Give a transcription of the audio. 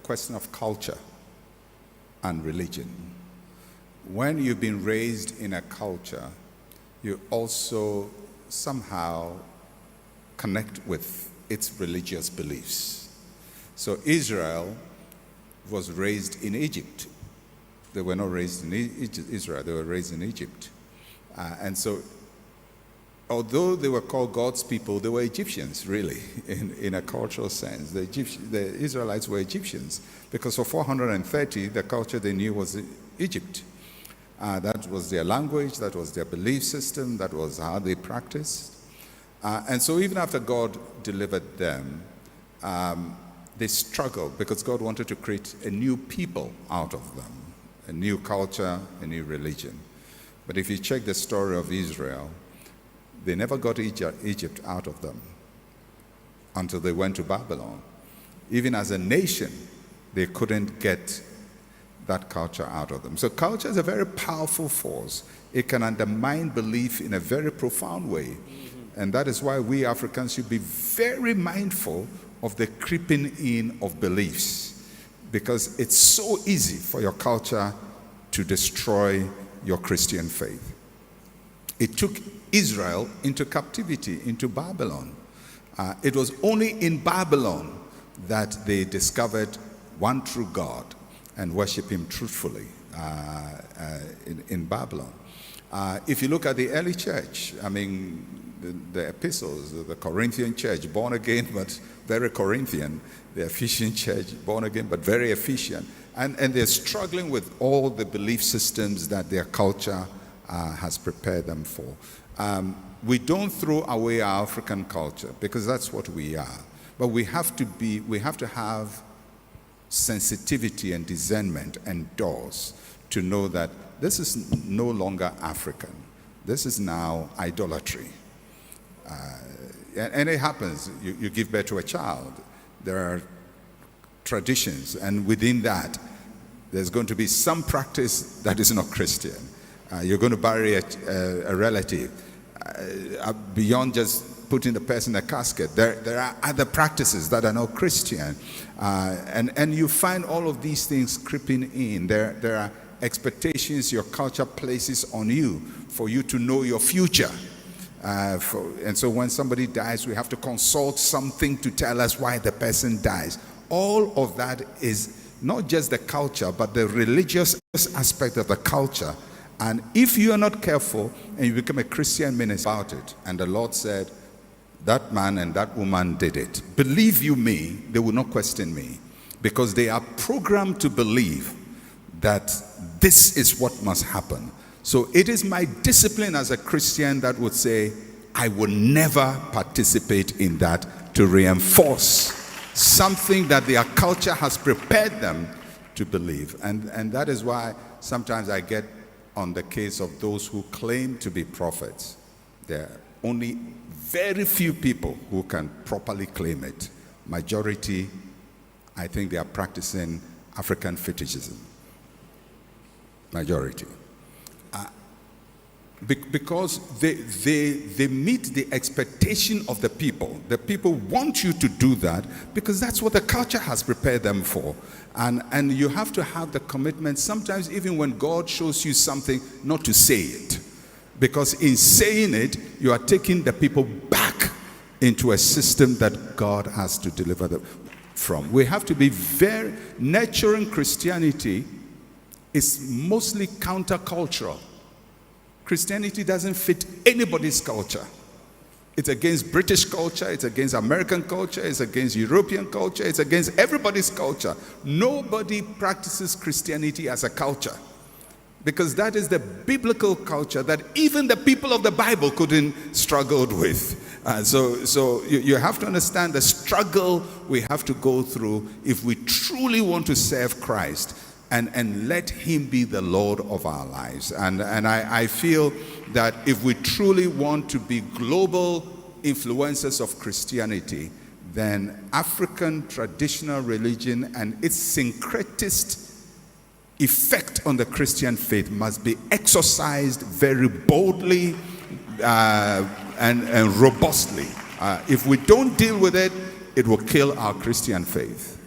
question of culture and religion. When you've been raised in a culture, you also somehow connect with its religious beliefs. So Israel was raised in Egypt. They were not raised in Israel, they were raised in Egypt. And so, although they were called God's people, they were Egyptians, really, in a cultural sense. The Israelites were Egyptians, because for 430, the culture they knew was Egypt. That was their language, that was their belief system, that was how they practiced. And so even after God delivered them, they struggled because God wanted to create a new people out of them, a new culture, a new religion. But if you check the story of Israel, they never got Egypt out of them until they went to Babylon. Even as a nation, they couldn't get that culture out of them. So culture is a very powerful force. It can undermine belief in a very profound way. And that is why we Africans should be very mindful of the creeping in of beliefs, because it's so easy for your culture to destroy your Christian faith. It took Israel into captivity, into Babylon. It was only in Babylon that they discovered one true God and worship him truthfully in Babylon. If you look at the early church, I mean, the epistles, the Corinthian church, born again but very Corinthian, the Ephesian church, born again but very Ephesian, and they're struggling with all the belief systems that their culture has prepared them for. We don't throw away our African culture, because that's what we are, but we have to have sensitivity and discernment and doors to know that this is no longer African. This is now idolatry. And it happens. You give birth to a child. There are traditions, and within that, there's going to be some practice that is not Christian. You're going to bury a relative. Beyond just putting the person in a casket, there are other practices that are not Christian. And you find all of these things creeping in. There are expectations your culture places on you for you to know your future. And so when somebody dies, we have to consult something to tell us why the person dies. All of that is not just the culture, but the religious aspect of the culture. And if you are not careful and you become a Christian minister about it, and the Lord said, that man and that woman did it, believe you me, they will not question me, because they are programmed to believe that this is what must happen. So it is my discipline as a Christian that would say, I will never participate in that, to reinforce something that their culture has prepared them to believe. And that is why sometimes I get on the case of those who claim to be prophets. There are only very few people who can properly claim it. Majority, I think they are practicing African fetishism. Majority. Because they meet the expectation of the people. The people want you to do that because that's what the culture has prepared them for. And you have to have the commitment, sometimes even when God shows you something, not to say it. Because in saying it, you are taking the people back into a system that God has to deliver them from. We have to be very... Nurturing Christianity is mostly countercultural. Christianity doesn't fit anybody's culture. It's against British culture, it's against American culture, it's against European culture, it's against everybody's culture. Nobody practices Christianity as a culture, because that is the biblical culture that even the people of the Bible couldn't struggle with. So you have to understand the struggle we have to go through if we truly want to serve Christ and let him be the Lord of our lives. And I feel that if we truly want to be global influencers of Christianity, then African traditional religion and its syncretist effect on the Christian faith must be exercised very boldly and robustly. If we don't deal with it, it will kill our Christian faith.